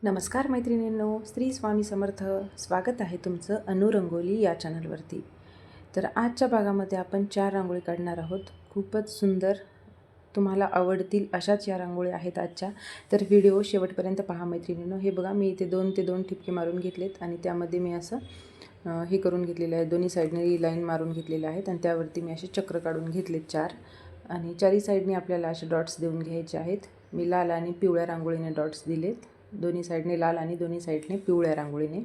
नमस्कार मैत्रिणींनो, श्री स्वामी समर्थ. स्वागत आहे तुमचं अनुरंगोली या चॅनलवरती. तर आजच्या भागामध्ये आपण 4 रांगोळी काढणार आहोत. खूपच सुंदर, तुम्हाला आवडतील अशाच या रांगोळी आहेत आजच्या. तर व्हिडिओ शेवटपर्यंत पहा मैत्रिणींनो. हे बघा, मी इथे 2 ते 2 ठिपके मारून घेतलेत आणि त्यामध्ये मी असं हे करून घेतलेलं आहे. दोन्ही साईडने लाईन मारून घेतलेल्या आहेत आणि त्यावरती मी असे चक्र काढून घेतलेत 4 आणि चारही साईडने आपल्याला असे डॉट्स देऊन घ्यायचे आहेत. मी लाल आणि पिवळ्या रांगोळीने डॉट्स दिलेत. दोन्ही साईडने लाल आणि दोन्ही साईडने पिवळ्या रांगोळीने.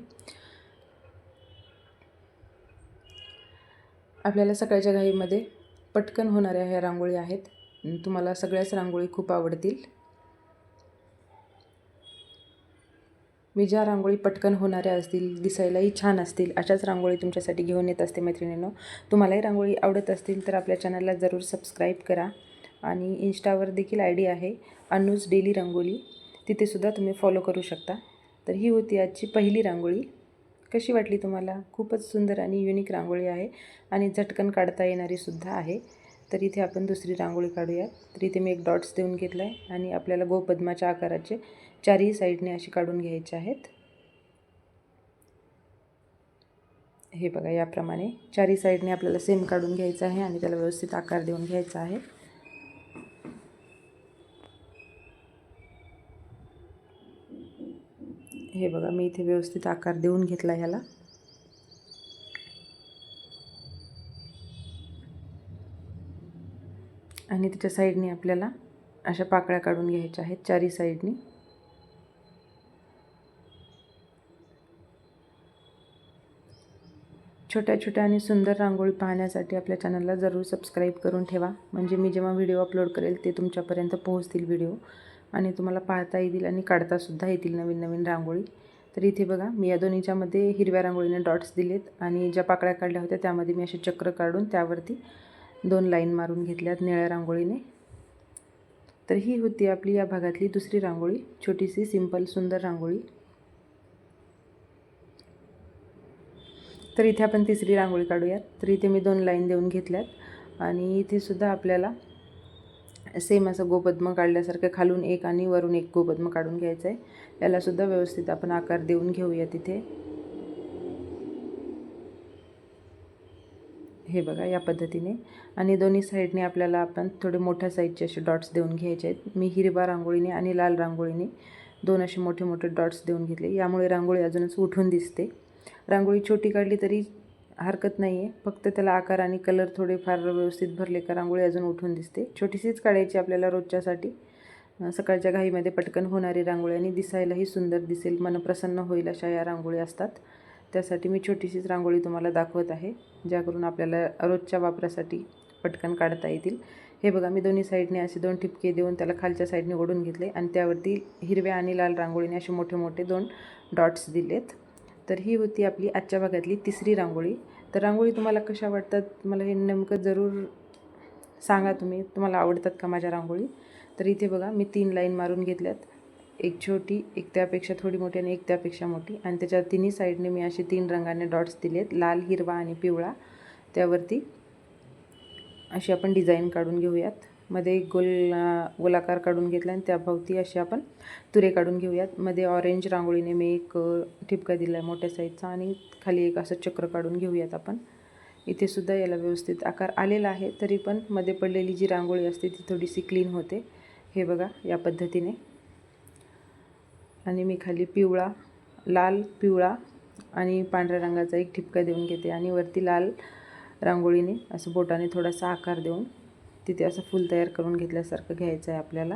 आपल्याला सकाळच्या घाईमध्ये पटकन होणाऱ्या ह्या रांगोळी आहेत. तुम्हाला सगळ्याच रांगोळी खूप आवडतील. मी ज्या रांगोळी पटकन होणाऱ्या असतील, दिसायलाही छान असतील, अशाच रांगोळी तुमच्यासाठी घेऊन येत असते मैत्रिणींनो. तुम्हालाही रांगोळी आवडत असतील तर आपल्या चॅनलला जरूर सबस्क्राईब करा आणि इंस्टावर देखील ID आहे अनुज डेली रंगोली, तिथेसुद्धा तुम्ही फॉलो करू शकता. तर ही होती आजची पहिली रांगोळी. कशी वाटली तुम्हाला? खूपच सुंदर आणि युनिक रांगोळी आहे आणि झटकन काढता येणारीसुद्धा आहे. तर इथे आपण दुसरी रांगोळी काढूया. तर इथे मी एक डॉट्स देऊन घेतला आहे आणि आपल्याला गोपद्माच्या आकाराचे चारही साईडने असे काढून घ्यायचे आहेत. हे बघा, याप्रमाणे चारही साईडने आपल्याला सेम काढून घ्यायचं आहे आणि त्याला व्यवस्थित आकार देऊन घ्यायचा आहे. हे बघा, मी इथे व्यवस्थित आकार देऊन घेतला ह्याला. आणि त्याच्या साईडने आपल्याला अशा पाकळ्या काढून घ्यायच्या आहेत चारही साईडने. छोट्या छोट्या आणि सुंदर रांगोळी पाहण्यासाठी आपल्या चॅनलला जरूर सबस्क्राईब करून ठेवा, म्हणजे मी जेव्हा व्हिडिओ अपलोड करेल ते तुमच्यापर्यंत पोहोचतील व्हिडिओ आणि तुम्हाला पाहता येतील आणि काढतासुद्धा येतील नवीन नवीन रांगोळी. तर इथे बघा, मी या दोन्हीच्यामध्ये हिरव्या रांगोळीने डॉट्स दिलेत आणि ज्या पाकळ्या काढल्या होत्या त्यामध्ये मी असे चक्र काढून त्यावरती 2 लाईन मारून घेतल्यात निळ्या रांगोळीने. तर ही होती आपली या भागातली दुसरी रांगोळी, छोटीशी सिंपल सुंदर रांगोळी. तर इथे आपण तिसरी रांगोळी काढूयात. तर इथे मी 2 लाईन देऊन घेतल्यात आणि इथेसुद्धा आपल्याला सेम असं गोपद्म काढल्यासारखं खालून एक आणि वरून एक गोपद्म काढून घ्यायचं आहे. यालासुद्धा व्यवस्थित आपण आकार देऊन घेऊया तिथे. हे बघा, या पद्धतीने. आणि दोन्ही साईडने आपल्याला आपण थोडे मोठ्या साईजचे असे डॉट्स देऊन घ्यायचे आहेत. मी हिरवा रांगोळीने आणि लाल रांगोळीने 2 असे मोठे मोठे डॉट्स देऊन घेतले. यामुळे रांगोळी अजूनच उठून दिसते. रांगोळी छोटी काढली तरी हरकत नाही आहे, फक्त त्याला आकार आणि कलर थोडेफार व्यवस्थित भरले का रांगोळी अजून उठून दिसते. छोटीशीच काढायची आपल्याला रोजच्यासाठी, सकाळच्या घाईमध्ये पटकन होणारी रांगोळी आणि दिसायलाही सुंदर दिसेल, मन प्रसन्न होईल अशा या रांगोळी असतात. त्यासाठी मी छोटीशीच रांगोळी तुम्हाला दाखवत आहे, ज्याकरून आपल्याला रोजच्या वापरासाठी पटकन काढता येतील. हे बघा, मी दोन्ही साईडने असे 2 ठिपके देऊन त्याला खालच्या साईडने ओढून घेतले आणि त्यावरती हिरव्या आणि लाल रांगोळीने असे मोठे मोठे 2 डॉट्स दिलेत. तर ही होती आपली आजच्या भागातली तिसरी रांगोळी. तर रांगोळी तुम्हाला कशा वाटतात मला हे नेमकं जरूर सांगा, तुम्हाला आवडतात का माझ्या रांगोळी? तर इथे बघा, मी 3 लाईन मारून घेतल्यात, एक छोटी, एक त्यापेक्षा थोडी मोठी आणि एक त्यापेक्षा मोठी, आणि त्याच्या तिन्ही साईडने मी असे 3 रंगाने डॉट्स दिलेत, लाल, हिरवा आणि पिवळा. त्यावरती अशी आपण डिझाईन काढून घेऊयात. मध्ये एक गोलाकार काढून घेतला आणि त्याभोवती असे आपण तुरे काढून घेऊयात. मध्ये ऑरेंज रांगोळीने मी एक ठिपका दिला आहे मोठ्या साईजचा आणि खाली एक असं चक्र काढून घेऊयात आपण. इथेसुद्धा याला व्यवस्थित आकार आलेला आहे, तरी पण मध्ये पडलेली जी रांगोळी असते ती थोडीशी क्लीन होते. हे बघा, या पद्धतीने. आणि मी खाली पिवळा, लाल, पिवळा आणि पांढऱ्या रंगाचा एक ठिपका देऊन घेते आणि वरती लाल रांगोळीने असं बोटाने थोडासा आकार देऊन तिथे असं फूल तयार करून घेतल्यासारखं घ्यायचं आहे आपल्याला.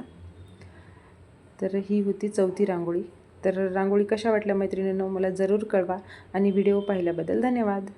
तर ही होती चौथी रांगोळी. तर रांगोळी कशा वाटल्या मैत्रिणींनो मला जरूर कळवा आणि व्हिडिओ पाहिल्याबद्दल धन्यवाद.